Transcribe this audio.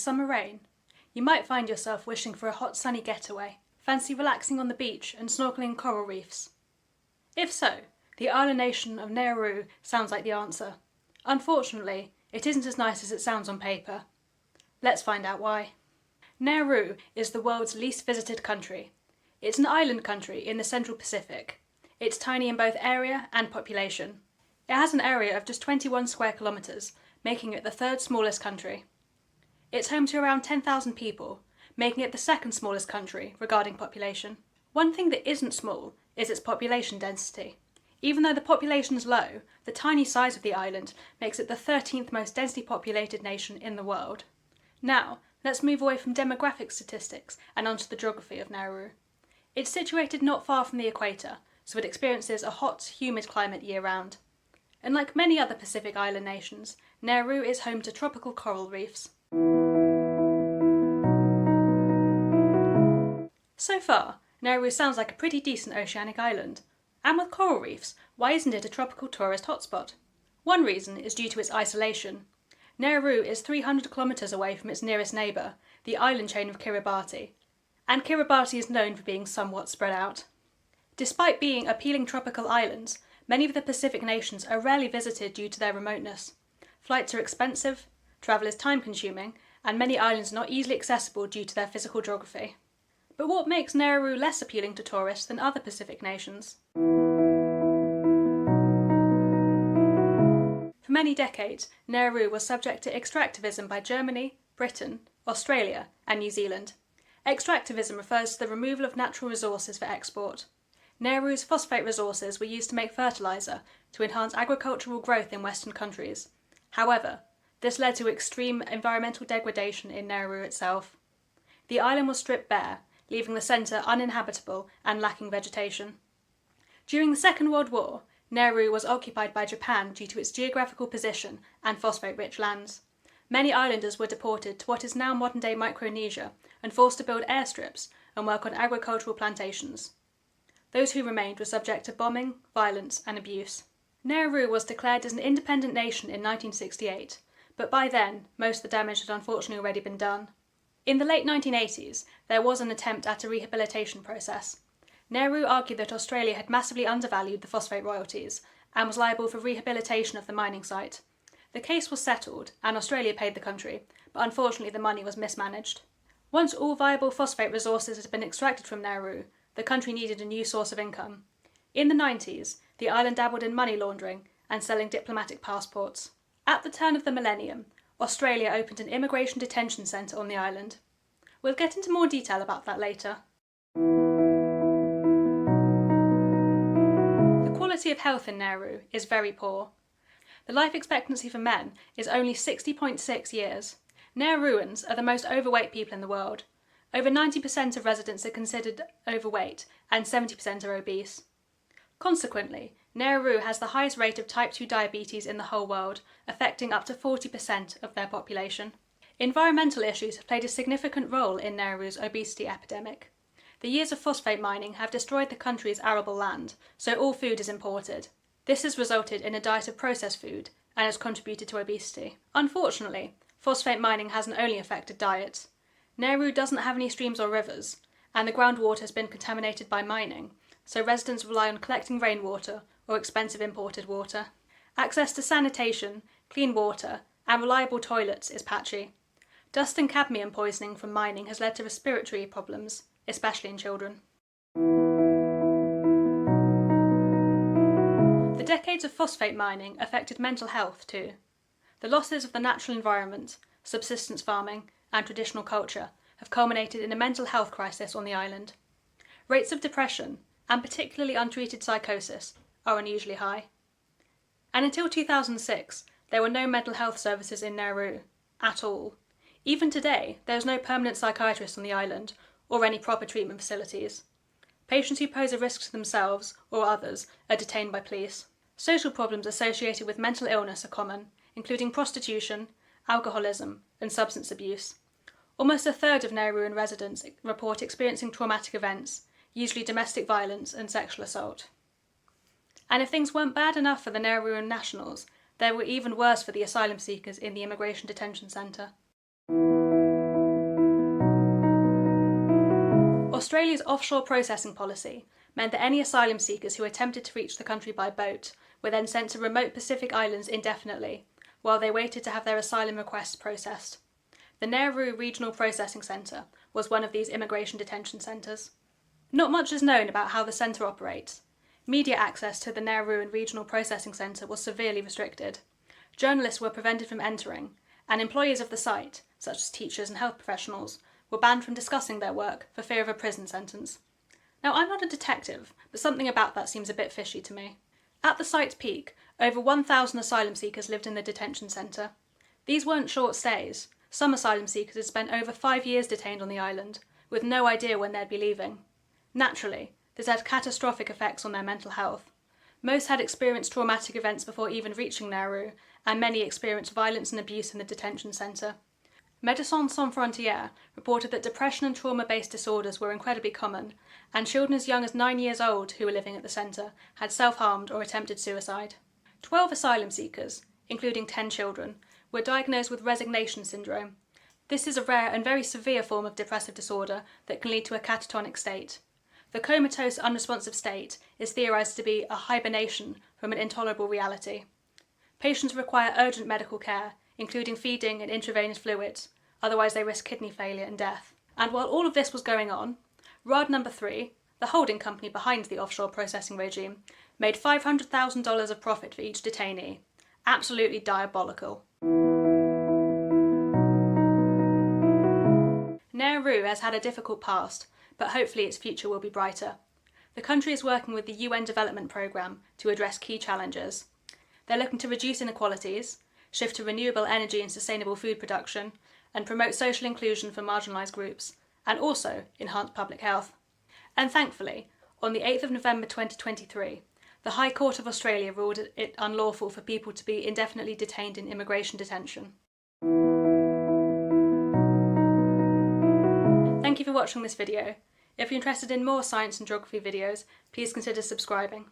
summer rain, you might find yourself wishing for a hot sunny getaway. Fancy relaxing on the beach and snorkeling coral reefs? If so, the island nation of Nauru sounds like the answer. Unfortunately, it isn't as nice as it sounds on paper. Let's find out why. Nauru is the world's least visited country. It's an island country in the Central Pacific. It's tiny in both area and population. It has an area of just 21 square kilometres, making it the third smallest country. It's home to around 10,000 people, making it the second smallest country regarding population. One thing that isn't small is its population density. Even though the population is low, the tiny size of the island makes it the 13th most densely populated nation in the world. Now, let's move away from demographic statistics and onto the geography of Nauru. It's situated not far from the equator, so it experiences a hot, humid climate year-round. And like many other Pacific island nations, Nauru is home to tropical coral reefs. So far, Nauru sounds like a pretty decent oceanic island. And with coral reefs, why isn't it a tropical tourist hotspot? One reason is due to its isolation. Nauru is 300 kilometres away from its nearest neighbour, the island chain of Kiribati, and Kiribati is known for being somewhat spread out. Despite being appealing tropical islands, many of the Pacific nations are rarely visited due to their remoteness. Flights are expensive, travel is time-consuming, and many islands are not easily accessible due to their physical geography. But what makes Nauru less appealing to tourists than other Pacific nations? For many decades, Nauru was subject to extractivism by Germany, Britain, Australia, and New Zealand. Extractivism refers to the removal of natural resources for export. Nauru's phosphate resources were used to make fertiliser to enhance agricultural growth in Western countries. However, this led to extreme environmental degradation in Nauru itself. The island was stripped bare, leaving the centre uninhabitable and lacking vegetation. During the Second World War, Nauru was occupied by Japan due to its geographical position and phosphate-rich lands. Many islanders were deported to what is now modern-day Micronesia and forced to build airstrips and work on agricultural plantations. Those who remained were subject to bombing, violence and abuse. Nauru was declared as an independent nation in 1968, but by then most of the damage had unfortunately already been done. In the late 1980s, there was an attempt at a rehabilitation process. Nauru argued that Australia had massively undervalued the phosphate royalties and was liable for rehabilitation of the mining site. The case was settled and Australia paid the country, but unfortunately the money was mismanaged. Once all viable phosphate resources had been extracted from Nauru, the country needed a new source of income. In the 90s, the island dabbled in money laundering and selling diplomatic passports. At the turn of the millennium, Australia opened an immigration detention centre on the island. We'll get into more detail about that later. The quality of health in Nauru is very poor. The life expectancy for men is only 60.6 years. Nauruans are the most overweight people in the world. Over 90% of residents are considered overweight and 70% are obese. Consequently, Nauru has the highest rate of type 2 diabetes in the whole world, affecting up to 40% of their population. Environmental issues have played a significant role in Nauru's obesity epidemic. The years of phosphate mining have destroyed the country's arable land, so all food is imported. This has resulted in a diet of processed food and has contributed to obesity. Unfortunately, phosphate mining hasn't only affected diet. Nauru doesn't have any streams or rivers, and the groundwater has been contaminated by mining, so residents rely on collecting rainwater or expensive imported water. Access to sanitation, clean water, and reliable toilets is patchy. Dust and cadmium poisoning from mining has led to respiratory problems, especially in children. The decades of phosphate mining affected mental health too. The losses of the natural environment, subsistence farming, and traditional culture have culminated in a mental health crisis on the island. Rates of depression, and particularly untreated psychosis, are unusually high. And until 2006, there were no mental health services in Nauru, at all. Even today, there is no permanent psychiatrist on the island, or any proper treatment facilities. Patients who pose a risk to themselves or others are detained by police. Social problems associated with mental illness are common, including prostitution, alcoholism, and substance abuse. Almost a third of Nauruan residents report experiencing traumatic events, usually domestic violence and sexual assault. And if things weren't bad enough for the Nauruan nationals, they were even worse for the asylum seekers in the immigration detention centre. Australia's offshore processing policy meant that any asylum seekers who attempted to reach the country by boat were then sent to remote Pacific islands indefinitely, while they waited to have their asylum requests processed. The Nauru Regional Processing Centre was one of these immigration detention centres. Not much is known about how the centre operates. Media access to the Nauru Regional Processing Centre was severely restricted. Journalists were prevented from entering, and employees of the site, such as teachers and health professionals, were banned from discussing their work for fear of a prison sentence. Now, I'm not a detective, but something about that seems a bit fishy to me. At the site's peak, over 1,000 asylum seekers lived in the detention centre. These weren't short stays. Some asylum seekers had spent over 5 years detained on the island, with no idea when they'd be leaving. Naturally, this had catastrophic effects on their mental health. Most had experienced traumatic events before even reaching Nauru, and many experienced violence and abuse in the detention centre. Médecins Sans Frontières reported that depression and trauma-based disorders were incredibly common, and children as young as 9 years old who were living at the centre had self-harmed or attempted suicide. 12 asylum seekers, including 10 children, were diagnosed with resignation syndrome. This is a rare and very severe form of depressive disorder that can lead to a catatonic state. The comatose, unresponsive state is theorised to be a hibernation from an intolerable reality. Patients require urgent medical care, including feeding and intravenous fluids, otherwise they risk kidney failure and death. And while all of this was going on, ROD No. 3, the holding company behind the offshore processing regime, made $500,000 of profit for each detainee. Absolutely diabolical. Nauru has had a difficult past, but hopefully its future will be brighter. The country is working with the UN Development Programme to address key challenges. They're looking to reduce inequalities, shift to renewable energy and sustainable food production, and promote social inclusion for marginalised groups, and also enhance public health. And thankfully, on the 8th of November 2023, the High Court of Australia ruled it unlawful for people to be indefinitely detained in immigration detention. Thank you for watching this video. If you're interested in more science and geography videos, please consider subscribing.